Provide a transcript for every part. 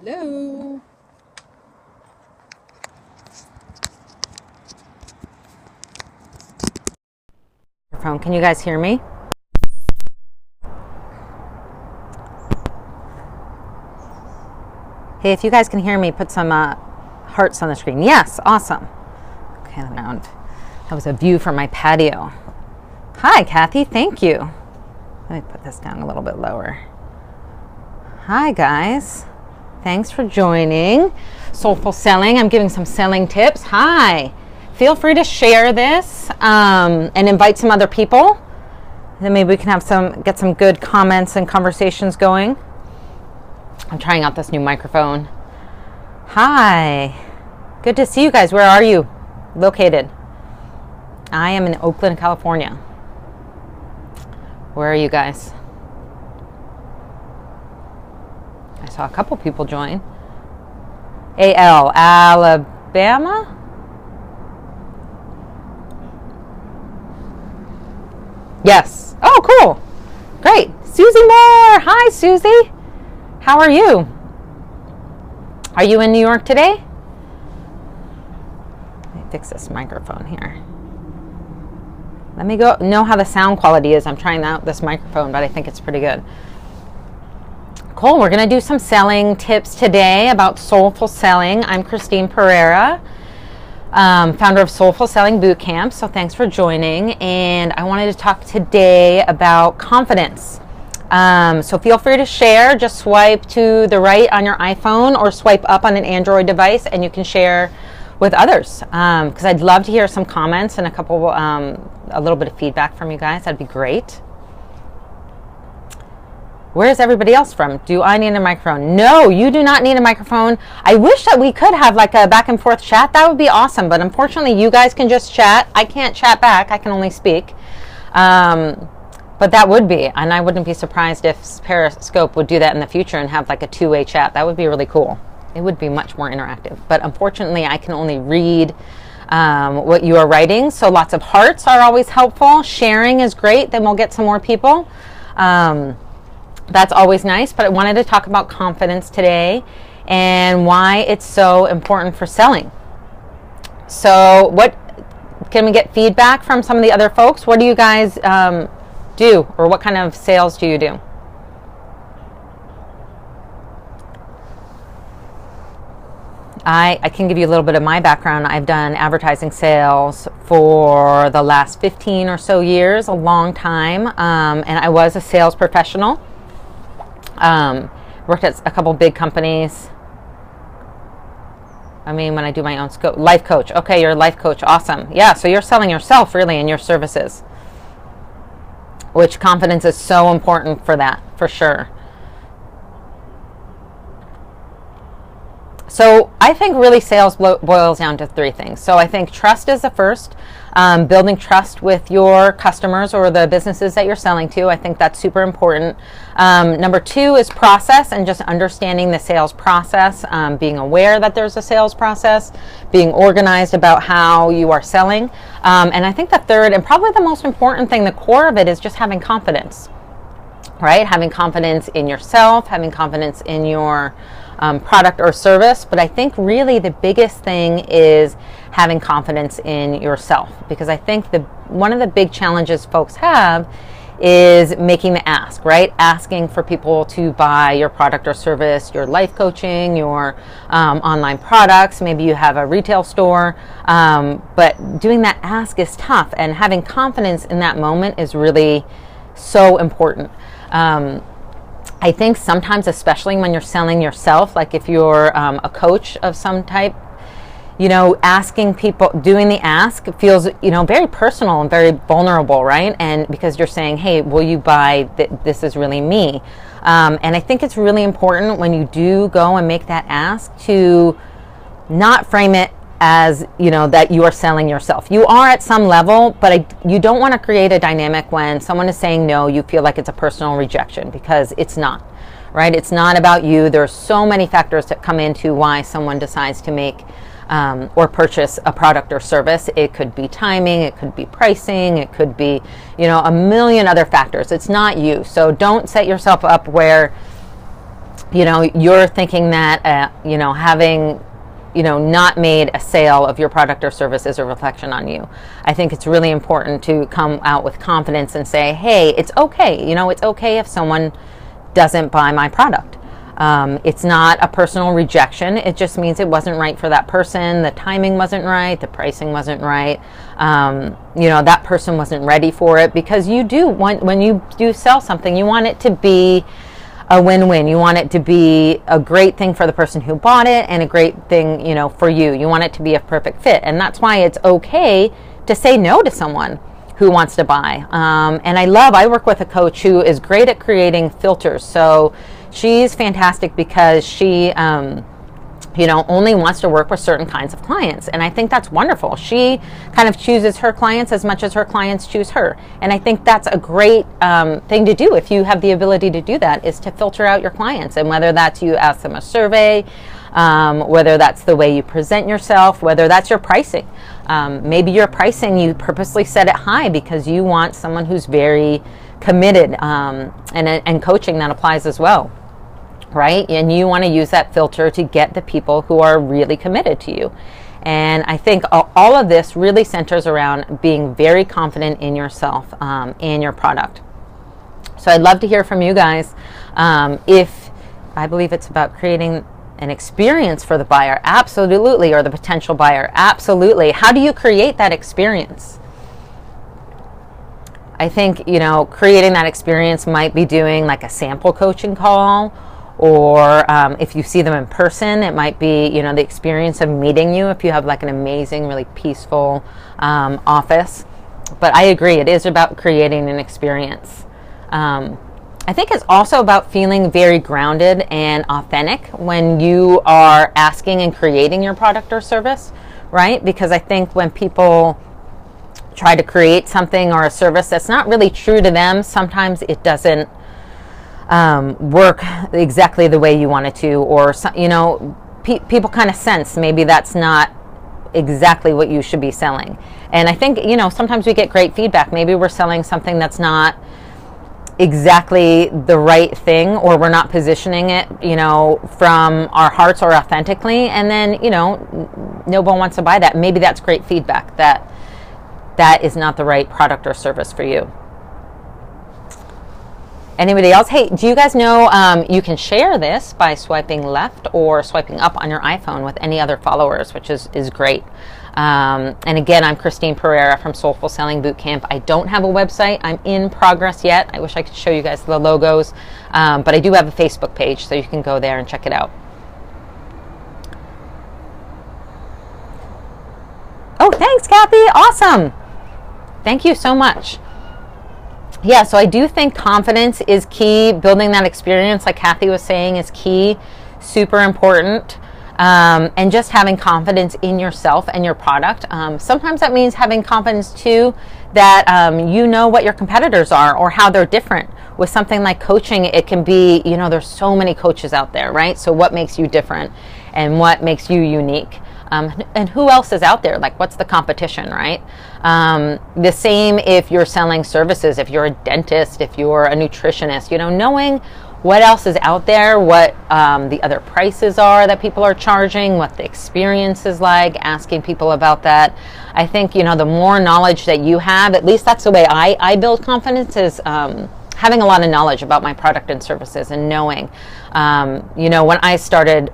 Hello. Phone. Can you guys hear me? Hey, if you guys can hear me, put some hearts on the screen. Yes, awesome. Okay, that was a view from my patio. Hi, Kathy. Thank you. Let me put this down a little bit lower. Hi, guys. Thanks for joining Soulful Selling. I'm giving some selling tips. Hi. Feel free to share this and invite some other people. Then maybe we can have get some good comments and conversations going. I'm trying out this new microphone. Hi. Good to see you guys. Where are you located? I am in Oakland, California. Where are you guys? I saw a couple people join. Alabama? Yes. Oh, cool. Great. Susie Moore. Hi, Susie. How are you? Are you in New York today? Let me fix this microphone here. Let me know how the sound quality is. I'm trying out this microphone, but I think it's pretty good. Cool. We're going to do some selling tips today about Soulful Selling. I'm Christine Pereira, founder of Soulful Selling Bootcamp. So thanks for joining. And I wanted to talk today about confidence. So feel free to share. Just swipe to the right on your iPhone or swipe up on an Android device, and you can share with others. Because I'd love to hear some comments and a little bit of feedback from you guys. That'd be great. Where's everybody else from? Do I need a microphone? No, you do not need a microphone. I wish that we could have like a back and forth chat. That would be awesome. But unfortunately, you guys can just chat. I can't chat back. I can only speak. But that would be, and I wouldn't be surprised if Periscope would do that in the future and have like a two-way chat. That would be really cool. It would be much more interactive. But unfortunately, I can only read what you are writing. So lots of hearts are always helpful. Sharing is great. Then we'll get some more people. That's always nice. But I wanted to talk about confidence today and why it's so important for selling. So what can we get feedback from some of the other folks? What do you guys do, or what kind of sales do you do? I can give you a little bit of my background. I've done advertising sales for the last 15 or so years, a long time, and I was a sales professional. Worked at a couple big companies. I mean, when I do my own scope, life coach. Okay, you're a life coach. Awesome. Yeah, so you're selling yourself really and your services, which confidence is so important for that, for sure. So I think really sales boils down to three things. So I think trust is the first, building trust with your customers or the businesses that you're selling to. I think that's super important. Number two is process and just understanding the sales process, being aware that there's a sales process, being organized about how you are selling. And I think the third and probably the most important thing, the core of it, is just having confidence, right? Having confidence in yourself, having confidence in your product or service. But I think really the biggest thing is having confidence in yourself, because I think one of the big challenges folks have is making the ask, right? Asking for people to buy your product or service, your life coaching, your online products. Maybe you have a retail store, but doing that ask is tough, and having confidence in that moment is really so important. I think sometimes, especially when you're selling yourself, like if you're a coach of some type, asking people, doing the ask feels, very personal and very vulnerable, right? And because you're saying, hey, will you buy, this is really me. And I think it's really important when you do go and make that ask to not frame it as, that you are selling yourself. You are at some level, but you don't want to create a dynamic when someone is saying no, you feel like it's a personal rejection, because it's not, right? It's not about you. There's so many factors that come into why someone decides to make or purchase a product or service. It could be timing, it could be pricing, it could be, a million other factors. It's not you. So don't set yourself up where you're thinking that, having, not made a sale of your product or service is a reflection on you. I think it's really important to come out with confidence and say, hey, it's okay. It's okay if someone doesn't buy my product. It's not a personal rejection. It just means it wasn't right for that person. The timing wasn't right. The pricing wasn't right. That person wasn't ready for it, because when you do sell something, you want it to be a win-win. You want it to be a great thing for the person who bought it and a great thing, for you. You want it to be a perfect fit. And that's why it's okay to say no to someone who wants to buy. And I work with a coach who is great at creating filters. So she's fantastic because she, only wants to work with certain kinds of clients. And I think that's wonderful. She kind of chooses her clients as much as her clients choose her. And I think that's a great thing to do if you have the ability to do that, is to filter out your clients. And whether that's you ask them a survey, whether that's the way you present yourself, whether that's your pricing. Maybe your pricing, you purposely set it high because you want someone who's very committed, and coaching that applies as well. Right? And you want to use that filter to get the people who are really committed to you. And I think all of this really centers around being very confident in yourself, and your product. So I'd love to hear from you guys. If I believe it's about creating an experience for the buyer, absolutely, or the potential buyer, absolutely. How do you create that experience? I think, creating that experience might be doing like a sample coaching call, or if you see them in person, it might be, the experience of meeting you if you have like an amazing, really peaceful office. But I agree, it is about creating an experience. I think it's also about feeling very grounded and authentic when you are asking and creating your product or service, right? Because I think when people try to create something or a service that's not really true to them, sometimes it doesn't work exactly the way you want it to, or people kind of sense maybe that's not exactly what you should be selling. And I think sometimes we get great feedback. Maybe we're selling something that's not exactly the right thing, or we're not positioning it from our hearts or authentically, and then no one wants to buy that. Maybe that's great feedback that is not the right product or service for you. Anybody else? Hey, do you guys know you can share this by swiping left or swiping up on your iPhone with any other followers, which is great. And again, I'm Christine Pereira from Soulful Selling Bootcamp. I don't have a website. I'm in progress yet. I wish I could show you guys the logos, but I do have a Facebook page, so you can go there and check it out. Oh, thanks, Kathy. Awesome. Thank you so much. Yeah, so I do think confidence is key. Building that experience, like Kathy was saying, is key. Super important. And just having confidence in yourself and your product. Sometimes that means having confidence too that you know what your competitors are or how they're different. With something like coaching, it can be, there's so many coaches out there, right? So what makes you different and what makes you unique? And who else is out there? Like, what's the competition, right? The same if you're selling services, if you're a dentist, if you're a nutritionist, knowing what else is out there, what the other prices are that people are charging, what the experience is like, asking people about that. I think, the more knowledge that you have, at least that's the way I build confidence, is having a lot of knowledge about my product and services, and knowing, when I started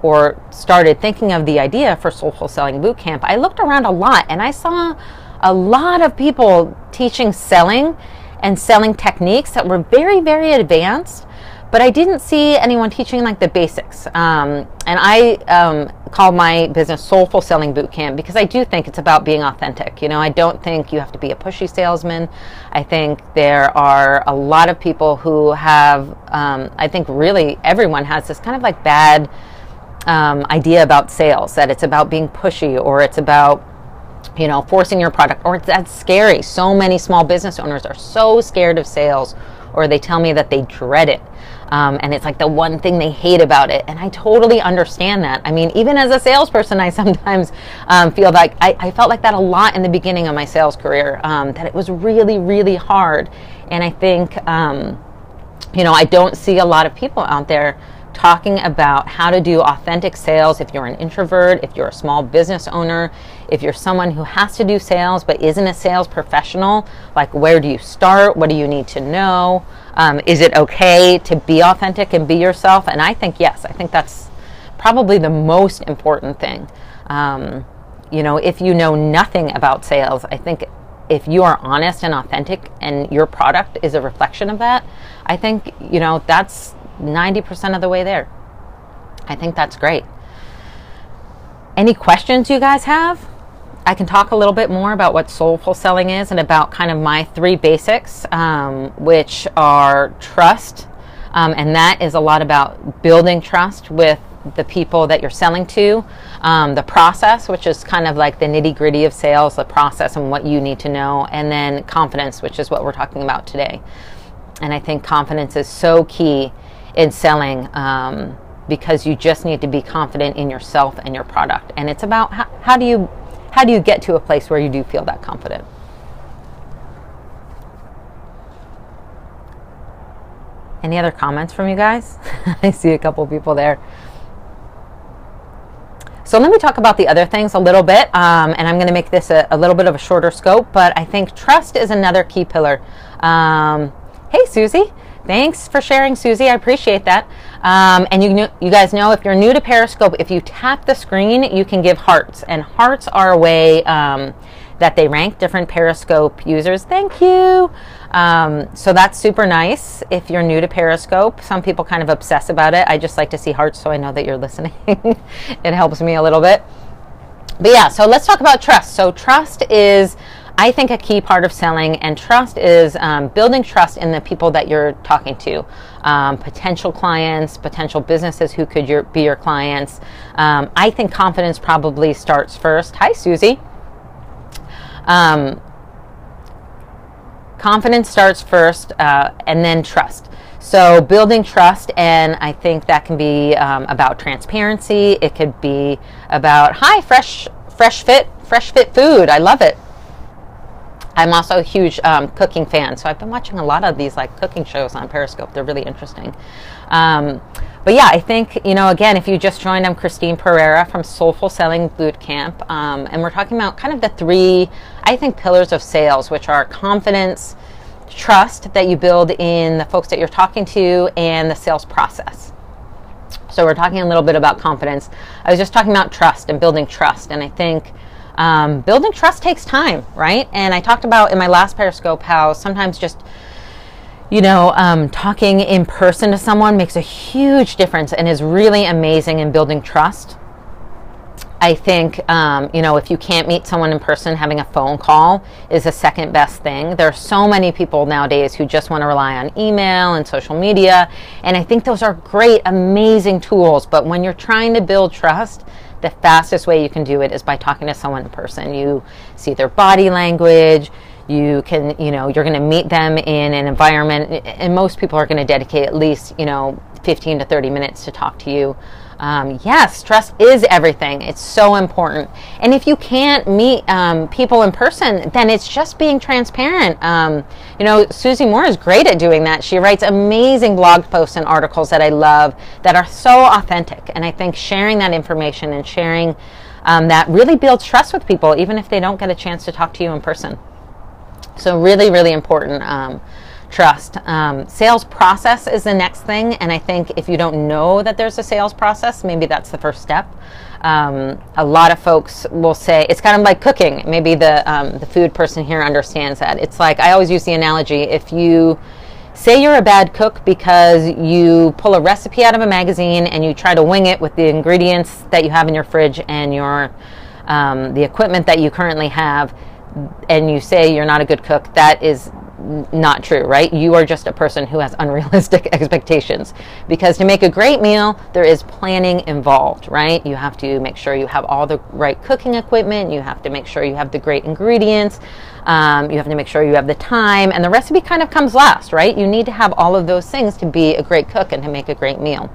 thinking of the idea for Soulful Selling Bootcamp, I looked around a lot and I saw a lot of people teaching selling and selling techniques that were very, very advanced, but I didn't see anyone teaching like the basics. And I call my business Soulful Selling Bootcamp because I do think it's about being authentic. I don't think you have to be a pushy salesman. I think there are a lot of people who have, I think really everyone has this kind of like bad idea about sales, that it's about being pushy, or it's about forcing your product, or that's scary. So many small business owners are so scared of sales, or they tell me that they dread it. And it's like the one thing they hate about it. And I totally understand that. I mean, even as a salesperson, I sometimes feel like I felt like that a lot in the beginning of my sales career, that it was really, really hard. And I think, I don't see a lot of people out there talking about how to do authentic sales if you're an introvert, if you're a small business owner, if you're someone who has to do sales but isn't a sales professional. Like, where do you start? What do you need to know? Is it okay to be authentic and be yourself? And I think yes, I think that's probably the most important thing. If you know nothing about sales, I think if you are honest and authentic and your product is a reflection of that, I think, that's 90% of the way there. I think that's great. Any questions you guys have? I can talk a little bit more about what soulful selling is and about kind of my 3 basics, which are trust. And that is a lot about building trust with the people that you're selling to, the process, which is kind of like the nitty-gritty of sales, the process and what you need to know, and then confidence, which is what we're talking about today. And I think confidence is so key in selling, because you just need to be confident in yourself and your product. And it's about how do you get to a place where you do feel that confident. Any other comments from you guys? I see a couple people there. So let me talk about the other things a little bit, and I'm going to make this a little bit of a shorter scope, but I think trust is another key pillar. Hey, Susie. Thanks for sharing, Susie. I appreciate that. And you guys know, if you're new to Periscope, if you tap the screen, you can give hearts. And hearts are a way that they rank different Periscope users. Thank you. So that's super nice if you're new to Periscope. Some people kind of obsess about it. I just like to see hearts so I know that you're listening. It helps me a little bit. But yeah, so let's talk about trust. So trust is, I think, a key part of selling, and trust is building trust in the people that you're talking to, potential clients, potential businesses who could be your clients. I think confidence probably starts first. Hi, Susie. Confidence starts first, and then trust. So building trust, and I think that can be about transparency. It could be about, hi, fresh fit food. I love it. I'm also a huge cooking fan, so I've been watching a lot of these cooking shows on Periscope. They're really interesting. But yeah, I think, again, if you just joined, I'm Christine Pereira from Soulful Selling Bootcamp, and we're talking about kind of the 3, I think, pillars of sales, which are confidence, trust that you build in the folks that you're talking to, and the sales process. So we're talking a little bit about confidence. I was just talking about trust and building trust, and I think building trust takes time, right? And I talked about in my last Periscope how sometimes just talking in person to someone makes a huge difference and is really amazing in building trust. I think, if you can't meet someone in person, having a phone call is the second best thing. There are so many people nowadays who just want to rely on email and social media, and I think those are great, amazing tools. But when you're trying to build trust, the fastest way you can do it is by talking to someone in person. You see their body language. You can, you're going to meet them in an environment, and most people are going to dedicate at least, 15 to 30 minutes to talk to you. Yes, trust is everything. It's so important. And if you can't meet people in person, then it's just being transparent. Susie Moore is great at doing that. She writes amazing blog posts and articles that I love that are so authentic. And I think sharing that information and sharing that really builds trust with people, even if they don't get a chance to talk to you in person. So really, really important. Trust. Sales process is the next thing, and I think if you don't know that there's a sales process, maybe that's the first step. A lot of folks will say it's kind of like cooking. Maybe the food person here understands that. It's like, I always use the analogy, if you say you're a bad cook because you pull a recipe out of a magazine and you try to wing it with the ingredients that you have in your fridge and your the equipment that you currently have, and you say you're not a good cook, that is not true, right? You are just a person who has unrealistic expectations, because to make a great meal, there is planning involved, right? You have to make sure you have all the right cooking equipment. You have to make sure you have the great ingredients. You have to make sure you have the time, and the recipe kind of comes last, right? You need to have all of those things to be a great cook and to make a great meal.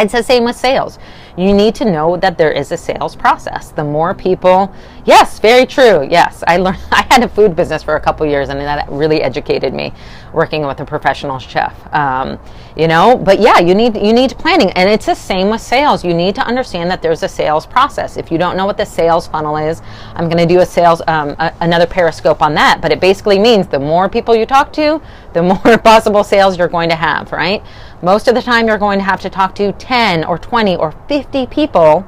It's the same with sales. You need to know that there is a sales process. The more people, Yes, very true. Yes, I learned. I had a food business for a couple years, and that really educated me, working with a professional chef. But yeah, you need planning, and it's the same with sales. You need to understand that there's a sales process. If you don't know what the sales funnel is, I'm going to do another Periscope on that. But it basically means the more people you talk to, the more possible sales you're going to have. Right? Most of the time, you're going to have to talk to 10 or 20 or 50 people,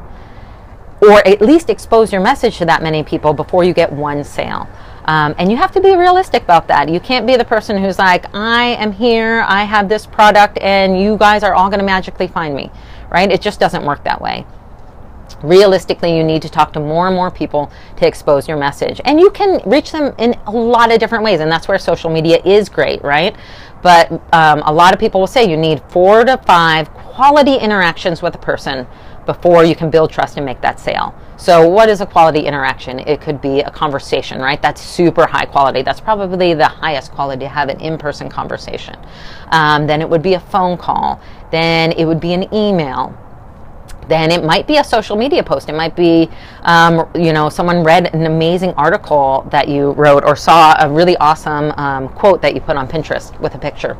or at least expose your message to that many people before you get one sale. And you have to be realistic about that. You can't be the person who's like, I am here, I have this product, and you guys are all going to magically find me, right? It just doesn't work that way. Realistically, you need to talk to more and more people to expose your message. And you can reach them in a lot of different ways, and that's where social media is great, right? But a lot of people will say you need 4 to 5 quality interactions with a person before you can build trust and make that sale. So what is a quality interaction? It could be a conversation, right? That's super high quality. That's probably the highest quality to have an in-person conversation. Then it would be a phone call. Then it would be an email. Then it might be a social media post. It might be, someone read an amazing article that you wrote, or saw a really awesome quote that you put on Pinterest with a picture.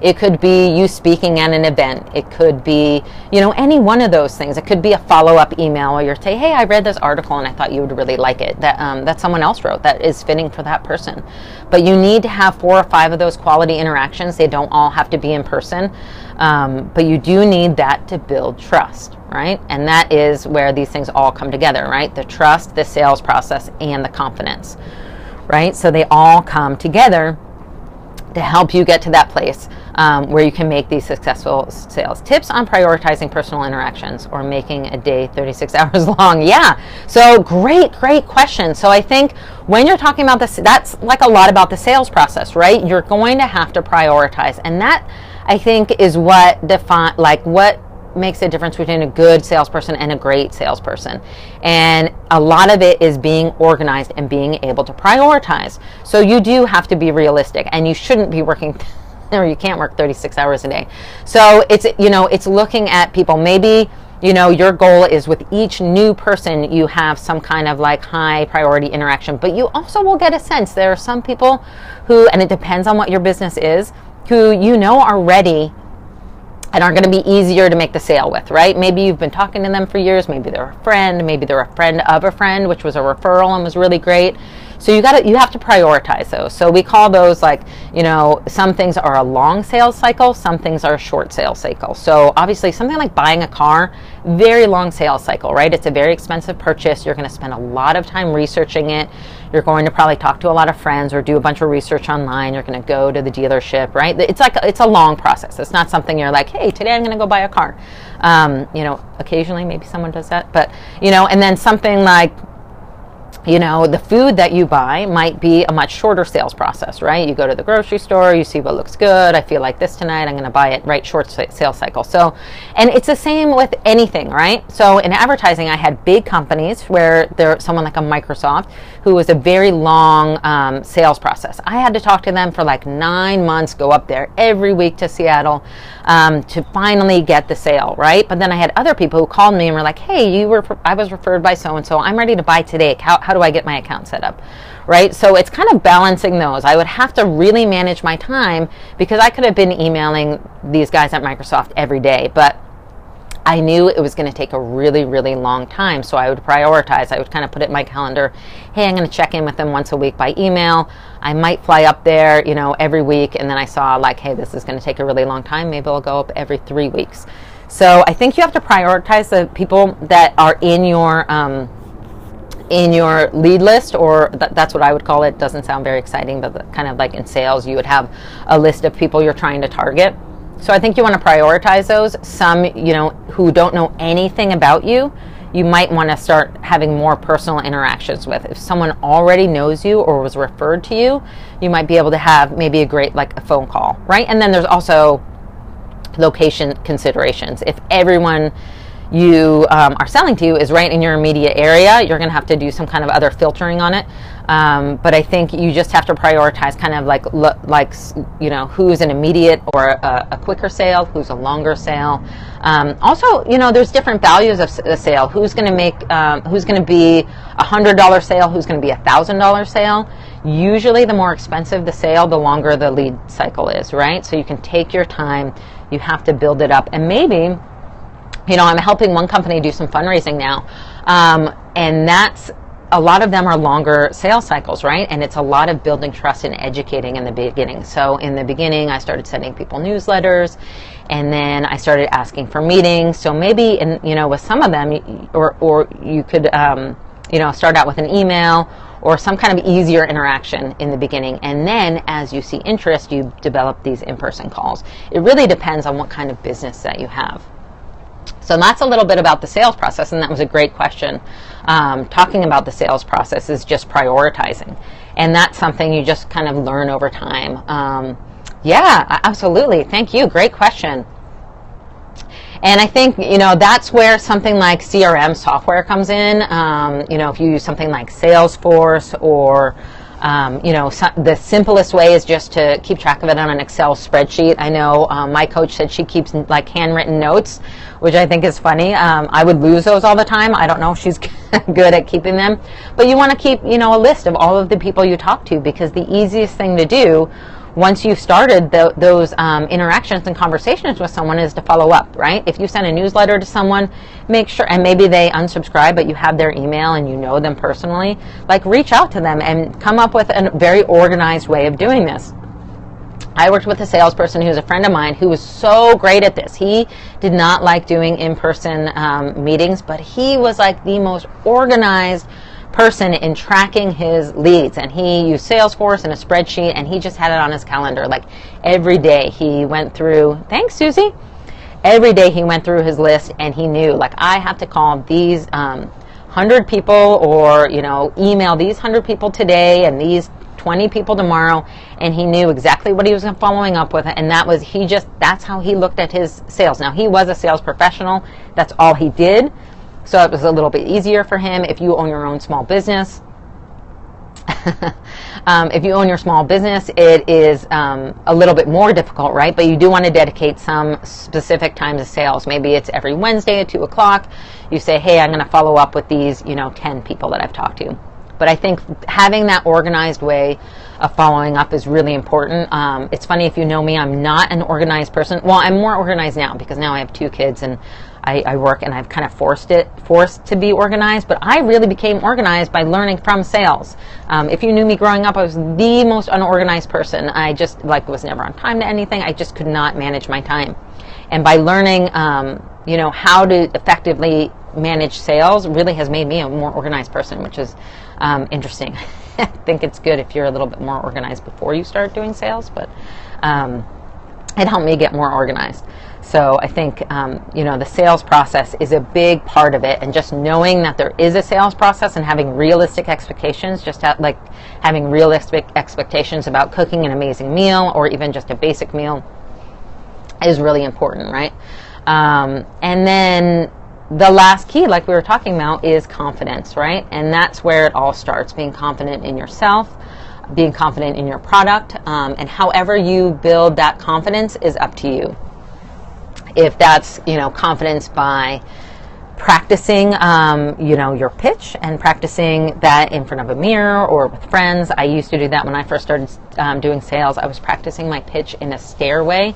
It could be you speaking at an event. It could be, any one of those things. It could be a follow-up email where you're saying, hey, I read this article and I thought you would really like it. That someone else wrote that is fitting for that person. But you need to have 4 or 5 of those quality interactions. They don't all have to be in person. But you do need that to build trust, right? And that is where these things all come together, right? The trust, the sales process, and the confidence, right? So they all come together to help you get to that place where you can make these successful sales. Tips on prioritizing personal interactions or making a day 36 hours long. Yeah, so great question. So I think when you're talking about this, that's like a lot about the sales process, right? You're going to have to prioritize, and that I think is what makes a difference between a good salesperson and a great salesperson. And a lot of it is being organized and being able to prioritize. So you do have to be realistic, and you shouldn't be working or you can't work 36 hours a day. So it's looking at people. Maybe your goal is with each new person you have some kind of like high priority interaction, but you also will get a sense there are some people who, and it depends on what your business is, who are ready and are going to be easier to make the sale with, right? Maybe you've been talking to them for years. Maybe they're a friend. Maybe they're a friend of a friend, which was a referral and was really great. So you have to prioritize those. So we call those some things are a long sales cycle, some things are a short sales cycle. So obviously something like buying a car, very long sales cycle, right? It's a very expensive purchase. You're going to spend a lot of time researching it. You're going to probably talk to a lot of friends or do a bunch of research online. You're going to go to the dealership, right? It's a long process. It's not something you're like, hey, today I'm going to go buy a car. Occasionally maybe someone does that, but and then something like, the food that you buy might be a much shorter sales process, right? You go to the grocery store, you see what looks good. I feel like this tonight, I'm going to buy it, right? Short sales cycle. So, and it's the same with anything, right? So in advertising, I had big companies where there's someone like a Microsoft who was a very long sales process. I had to talk to them for like 9 months, go up there every week to Seattle to finally get the sale, right? But then I had other people who called me and were like, hey, I was referred by so-and-so. I'm ready to buy today. How do I get my account set up, right? So it's kind of balancing those. I would have to really manage my time because I could have been emailing these guys at Microsoft every day, but I knew it was going to take a really, really long time. So I would prioritize. I would kind of put it in my calendar. Hey, I'm going to check in with them once a week by email. I might fly up there, every week. And then I saw like, hey, this is going to take a really long time. Maybe I'll go up every 3 weeks. So I think you have to prioritize the people that are in your lead list, or that's what I would call it. Doesn't sound very exciting, but kind of like in sales, you would have a list of people you're trying to target. So I think you want to prioritize those. Some, who don't know anything about you, you might want to start having more personal interactions with. If someone already knows you or was referred to you, you might be able to have maybe a great, like a phone call, right? And then there's also location considerations. If everyone you are selling to is right in your immediate area, you're going to have to do some kind of other filtering on it. But I think you just have to prioritize kind of like who's an immediate or a quicker sale, who's a longer sale. Also, there's different values of a sale. Who's going to be $100 sale, who's going to be $1,000 sale. Usually the more expensive the sale, the longer the lead cycle is, right? So you can take your time, you have to build it up. And maybe, I'm helping one company do some fundraising now, and that's, a lot of them are longer sales cycles, right? And it's a lot of building trust and educating in the beginning. So in the beginning, I started sending people newsletters, and then I started asking for meetings. So maybe, with some of them, or you could, start out with an email or some kind of easier interaction in the beginning. And then as you see interest, you develop these in-person calls. It really depends on what kind of business that you have. So that's a little bit about the sales process, and that was a great question. Talking about the sales process is just prioritizing, and that's something you just kind of learn over time. Yeah, absolutely. Thank you. Great question. And I think, that's where something like CRM software comes in. If you use something like Salesforce or the simplest way is just to keep track of it on an Excel spreadsheet. I know my coach said she keeps like handwritten notes, which I think is funny. I would lose those all the time. I don't know if she's good at keeping them. But you want to keep, a list of all of the people you talk to, because the easiest thing to do once you've started those interactions and conversations with someone is to follow up, right? If you send a newsletter to someone, make sure, and maybe they unsubscribe, but you have their email and you know them personally, reach out to them and come up with a very organized way of doing this. I worked with a salesperson who's a friend of mine who was so great at this. He did not like doing in-person meetings, but he was like the most organized person in tracking his leads, and he used Salesforce and a spreadsheet, and he just had it on his calendar. Every day he went through, thanks Susie, every day he went through his list, and he knew, I have to call these 100 people, or email these 100 people today and these 20 people tomorrow, and he knew exactly what he was following up with, and that's how he looked at his sales. Now, he was a sales professional, that's all he did. So it was a little bit easier for him. If you own your own small business, it is a little bit more difficult, right? But you do want to dedicate some specific times of sales. Maybe it's every Wednesday at 2 o'clock. You say, hey, I'm going to follow up with these, 10 people that I've talked to. But I think having that organized way of following up is really important. It's funny, if you know me, I'm not an organized person. Well, I'm more organized now because now I have 2 kids and I work, and I've kind of forced to be organized, but I really became organized by learning from sales. If you knew me growing up, I was the most unorganized person. I just was never on time to anything. I just could not manage my time. And by learning, how to effectively manage sales really has made me a more organized person, which is interesting. I think it's good if you're a little bit more organized before you start doing sales, but it helped me get more organized. So I think, the sales process is a big part of it, and just knowing that there is a sales process and having realistic expectations, having realistic expectations about cooking an amazing meal or even just a basic meal is really important, right? And then the last key, like we were talking about, is confidence, right? And that's where it all starts, being confident in yourself, being confident in your product, and however you build that confidence is up to you. If that's, confidence by practicing, your pitch and practicing that in front of a mirror or with friends. I used to do that when I first started doing sales. I was practicing my pitch in a stairway,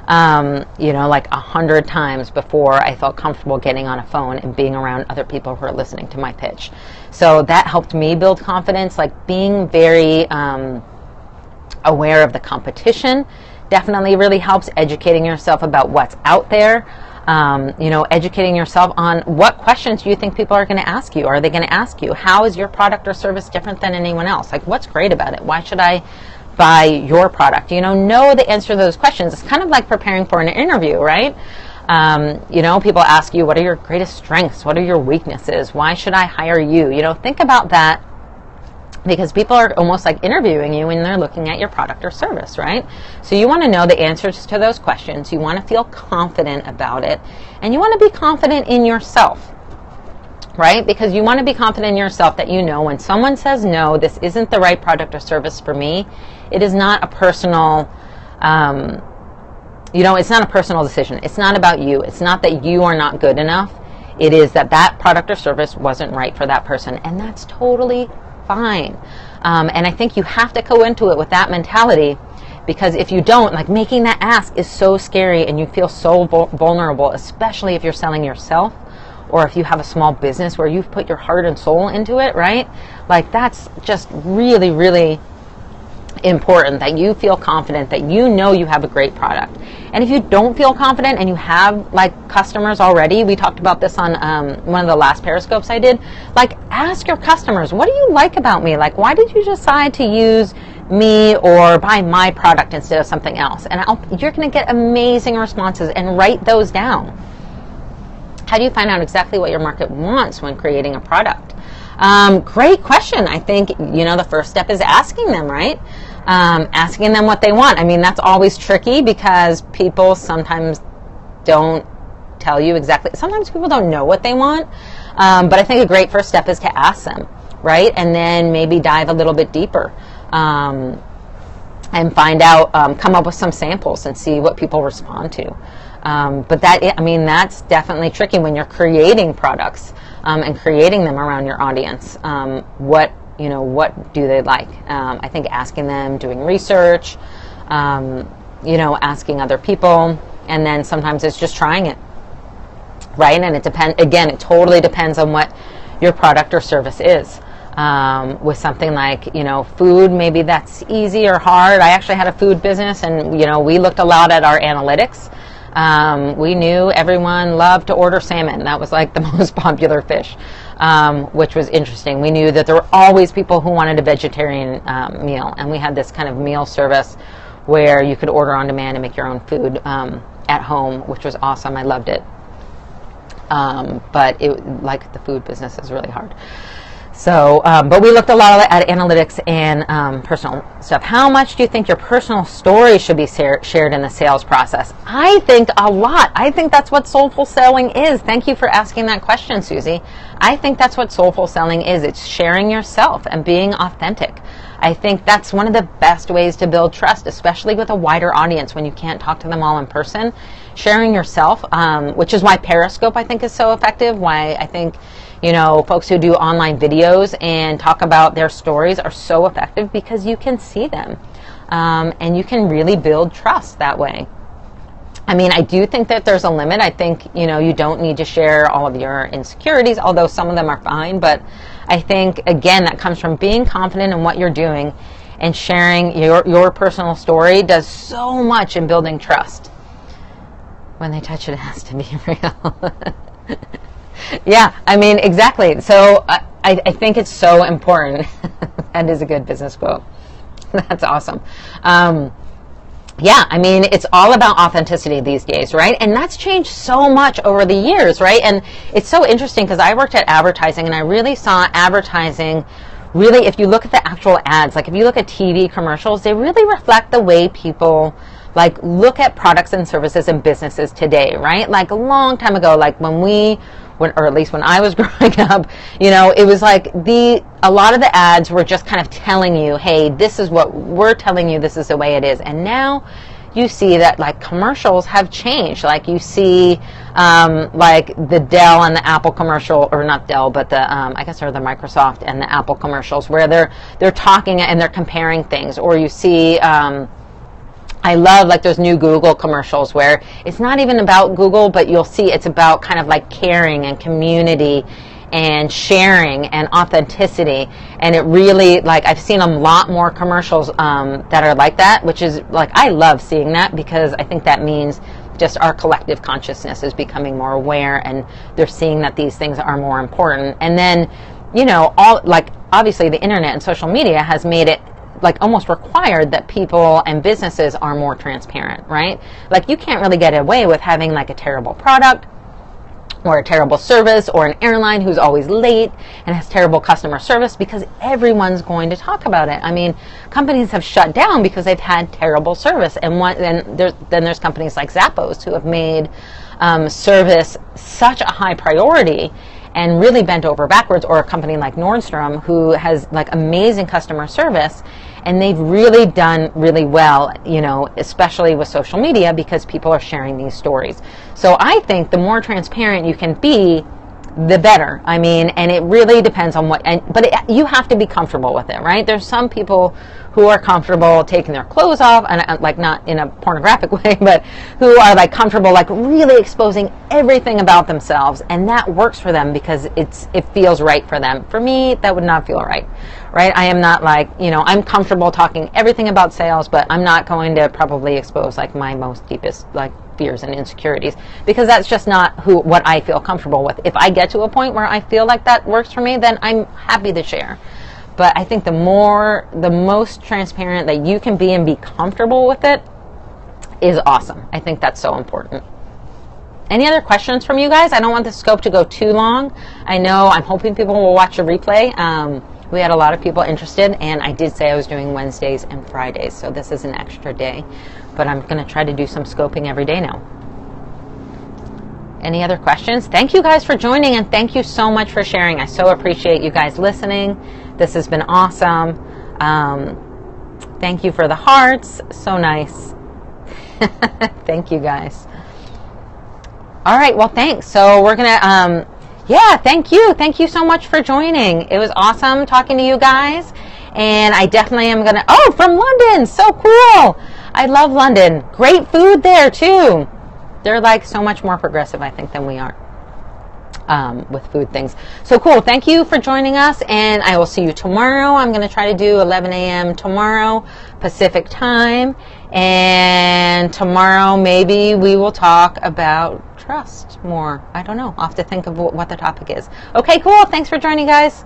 100 times before I felt comfortable getting on a phone and being around other people who are listening to my pitch. So that helped me build confidence, being very aware of the competition. Definitely really helps. Educating yourself about what's out there, educating yourself on what questions do you think people are going to ask you. Are they going to ask you, how is your product or service different than anyone else? What's great about it? Why should I buy your product? Know the answer to those questions. It's kind of like preparing for an interview, right? People ask you, what are your greatest strengths? What are your weaknesses? Why should I hire you? Think about that because people are almost like interviewing you when they're looking at your product or service, right? So you want to know the answers to those questions. You want to feel confident about it, and you want to be confident in yourself, right? Because you want to be confident in yourself that you know when someone says, no, this isn't the right product or service for me, it is not a personal, it's not a personal decision. It's not about you. It's not that you are not good enough. It is that that product or service wasn't right for that person, and that's totally fine. And I think you have to go into it with that mentality, because if you don't, like, making that ask is so scary and you feel so vulnerable, especially if you're selling yourself or if you have a small business where you've put your heart and soul into it, right? Like, that's just really, really important that you feel confident that you know you have a great product. And if you don't feel confident and you have like customers already, we talked about this on one of the last Periscopes I did, like, ask your customers, what do you like about me? Like, why did you decide to use me or buy my product instead of something else? And you're going to get amazing responses, and write those down. How do you find out exactly what your market wants when creating a product? Great question. I think, the first step is asking them, right? Asking them what they want. I mean, that's always tricky because people sometimes don't tell you exactly. Sometimes people don't know what they want. But I think a great first step is to ask them, right? And then maybe dive a little bit deeper, and find out, come up with some samples and see what people respond to. But that's definitely tricky when you're creating products, and creating them around your audience. What do they like? I think asking them, doing research, asking other people, and then sometimes it's just trying it, right? And it totally depends on what your product or service is. With something like, food, maybe that's easy or hard. I actually had a food business, and, we looked a lot at our analytics. We knew everyone loved to order salmon. That was like the most popular fish, which was interesting. We knew that there were always people who wanted a vegetarian meal, and we had this kind of meal service where you could order on demand and make your own food at home, which was awesome. I loved it. But the food business is really hard. So, but we looked a lot at analytics and personal stuff. How much do you think your personal story should be shared in the sales process? I think a lot. I think that's what soulful selling is. Thank you for asking that question, Susie. I think that's what soulful selling is. It's sharing yourself and being authentic. I think that's one of the best ways to build trust, especially with a wider audience when you can't talk to them all in person. Sharing yourself, which is why Periscope, I think, is so effective. Why I think folks who do online videos and talk about their stories are so effective, because you can see them, and you can really build trust that way. I mean, I do think that there's a limit. I think, you don't need to share all of your insecurities, although some of them are fine. But I think, again, that comes from being confident in what you're doing, and sharing your personal story does so much in building trust. When they touch it, it has to be real. Yeah, I mean, exactly. So I think it's so important. That is a good business quote. That's awesome. Yeah, I mean, it's all about authenticity these days, right? And that's changed so much over the years, right? And it's so interesting because I worked at advertising, and I really saw advertising really, if you look at the actual ads, like if you look at TV commercials, they really reflect the way people look at products and services and businesses today, right? Like a long time ago, like or at least when I was growing up, it was like a lot of the ads were just kind of telling you, hey, this is what we're telling you, this is the way it is. And now you see that commercials have changed. Like you see the Dell and the Apple commercial, or not Dell, but the I guess they're the Microsoft and the Apple commercials, where they're talking and they're comparing things. Or you see I love those new Google commercials where it's not even about Google, but you'll see it's about kind of caring and community and sharing and authenticity. And it really, I've seen a lot more commercials that are like that, which is I love seeing that, because I think that means just our collective consciousness is becoming more aware, and they're seeing that these things are more important. And then, obviously the internet and social media has made it almost required that people and businesses are more transparent, right? You can't really get away with having a terrible product or a terrible service, or an airline who's always late and has terrible customer service, because everyone's going to talk about it. I mean, companies have shut down because they've had terrible service, and then there's companies like Zappos who have made service such a high priority and really bent over backwards, or a company like Nordstrom who has like amazing customer service, and they've really done really well, you know, especially with social media, because people are sharing these stories. So I think the more transparent you can be, the better. I mean, and it really depends on you have to be comfortable with it, right? There's some people who are comfortable taking their clothes off, and like not in a pornographic way, but who are like comfortable, like really exposing everything about themselves, and that works for them because it feels right for them. For me, that would not feel right. I am not like, you know, I'm comfortable talking everything about sales, but I'm not going to probably expose like my most deepest like fears and insecurities, because that's just not what I feel comfortable with. If I get to a point where I feel like that works for me, then I'm happy to share. But I think the most transparent that you can be and be comfortable with it is awesome. I think that's so important. Any other questions from you guys? I don't want the scope to go too long. I'm hoping people will watch a replay. We had a lot of people interested, and I did say I was doing Wednesdays and Fridays, so this is an extra day. But I'm going to try to do some scoping every day now. Any other questions? Thank you guys for joining, and thank you so much for sharing. I so appreciate you guys listening. This has been awesome. Thank you for the hearts. So nice. Thank you guys. All right, well, thanks. So we're going to, thank you. Thank you so much for joining. It was awesome talking to you guys. And I definitely am going to, from London. So cool. I love London. Great food there, too. They're like so much more progressive, I think, than we are with food things. So cool. Thank you for joining us, and I will see you tomorrow. I'm going to try to do 11 a.m. tomorrow, Pacific time. And tomorrow, maybe we will talk about trust more. I don't know. I'll have to think of what the topic is. Okay, cool. Thanks for joining, guys.